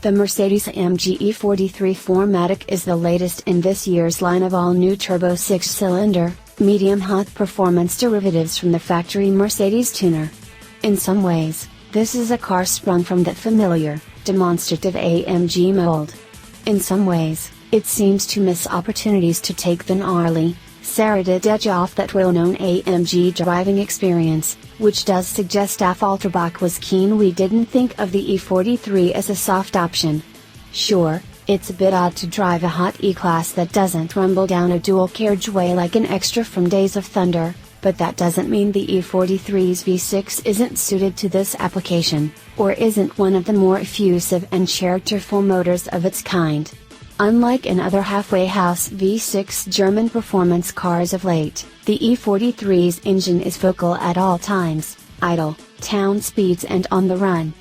The Mercedes-AMG E43 4matic is the latest in this year's line of all-new turbo 6-cylinder, medium-hot performance derivatives from the factory Mercedes tuner. In some ways, this is a car sprung from that familiar, demonstrative AMG mold. In some ways, it seems to miss opportunities to take the gnarly, serrated edge off that well-known AMG driving experience, which does suggest Affalterbach was keen we didn't think of the E43 as a soft option. Sure, it's a bit odd to drive a hot E-Class that doesn't rumble down a dual carriageway like an extra from Days of Thunder, but that doesn't mean the E43's V6 isn't suited to this application, or isn't one of the more effusive and characterful motors of its kind. Unlike in other halfway house V6 German performance cars of late, the E43's engine is vocal at all times, idle, town speeds and on the run.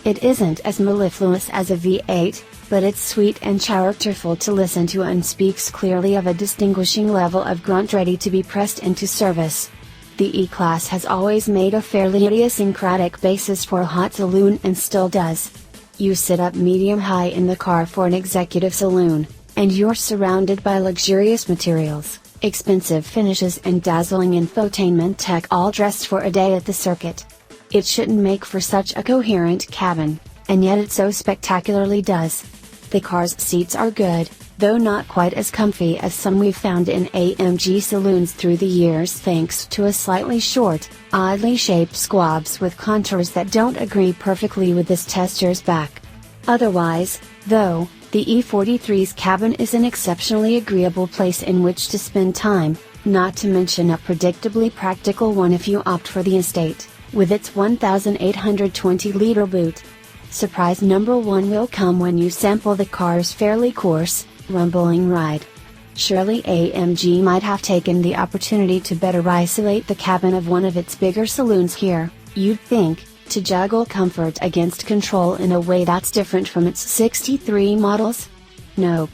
It isn't as mellifluous as a V8, but it's sweet and characterful to listen to and speaks clearly of a distinguishing level of grunt ready to be pressed into service. The E-Class has always made a fairly idiosyncratic basis for a hot saloon and still does. You sit up medium-high in the car for an executive saloon, and you're surrounded by luxurious materials, expensive finishes and dazzling infotainment tech all dressed for a day at the circuit. It shouldn't make for such a coherent cabin, and yet it so spectacularly does. The car's seats are good, though not quite as comfy as some we've found in AMG saloons through the years thanks to a slightly short, oddly shaped squabs with contours that don't agree perfectly with this tester's back. Otherwise, though, the E43's cabin is an exceptionally agreeable place in which to spend time, not to mention a predictably practical one if you opt for the estate, with its 1,820-liter boot. Surprise number one will come when you sample the car's fairly coarse, rumbling ride. Surely AMG might have taken the opportunity to better isolate the cabin of one of its bigger saloons here, you'd think, to juggle comfort against control in a way that's different from its 63 models? Nope.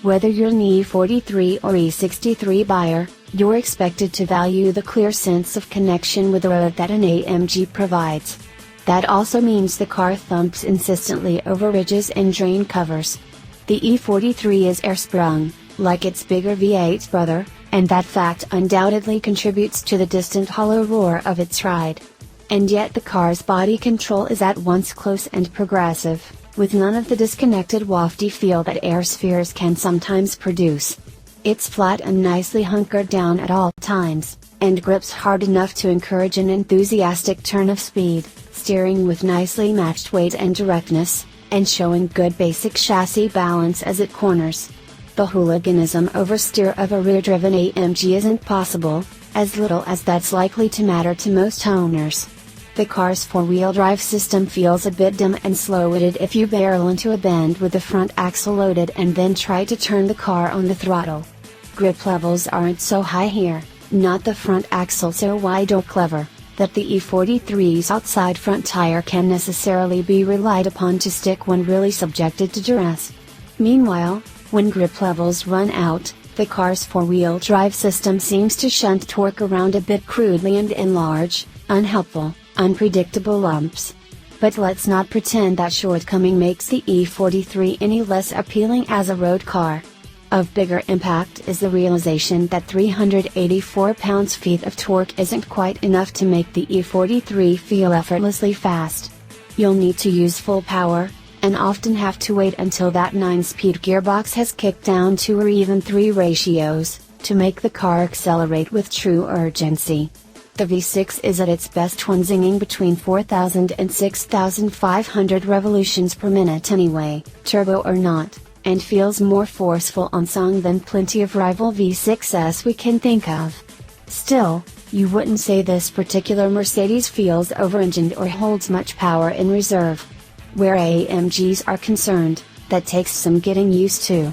Whether you're an E43 or E63 buyer, you're expected to value the clear sense of connection with the road that an AMG provides. That also means the car thumps insistently over ridges and drain covers. The E43 is air-sprung, like its bigger V8 brother, and that fact undoubtedly contributes to the distant hollow roar of its ride. And yet the car's body control is at once close and progressive, with none of the disconnected wafty feel that air spheres can sometimes produce. It's flat and nicely hunkered down at all times, and grips hard enough to encourage an enthusiastic turn of speed, steering with nicely matched weight and directness, and showing good basic chassis balance as it corners. The hooliganism oversteer of a rear-driven AMG isn't possible, as little as that's likely to matter to most owners. The car's four-wheel drive system feels a bit dim and slow-witted if you barrel into a bend with the front axle loaded and then try to turn the car on the throttle. Grip levels aren't so high here, not the front axle so wide or clever, that the E43's outside front tire can necessarily be relied upon to stick when really subjected to duress. Meanwhile, when grip levels run out, the car's four-wheel drive system seems to shunt torque around a bit crudely and in large, unhelpful, unpredictable lumps. But let's not pretend that shortcoming makes the E43 any less appealing as a road car. Of bigger impact is the realization that 384 pounds-feet of torque isn't quite enough to make the E43 feel effortlessly fast. You'll need to use full power, and often have to wait until that 9-speed gearbox has kicked down 2 or even 3 ratios, to make the car accelerate with true urgency. The V6 is at its best when zinging between 4,000 and 6,500 revolutions per minute anyway, turbo or not, and feels more forceful on song than plenty of rival V6s we can think of. Still, you wouldn't say this particular Mercedes feels over-engined or holds much power in reserve. Where AMGs are concerned, that takes some getting used to.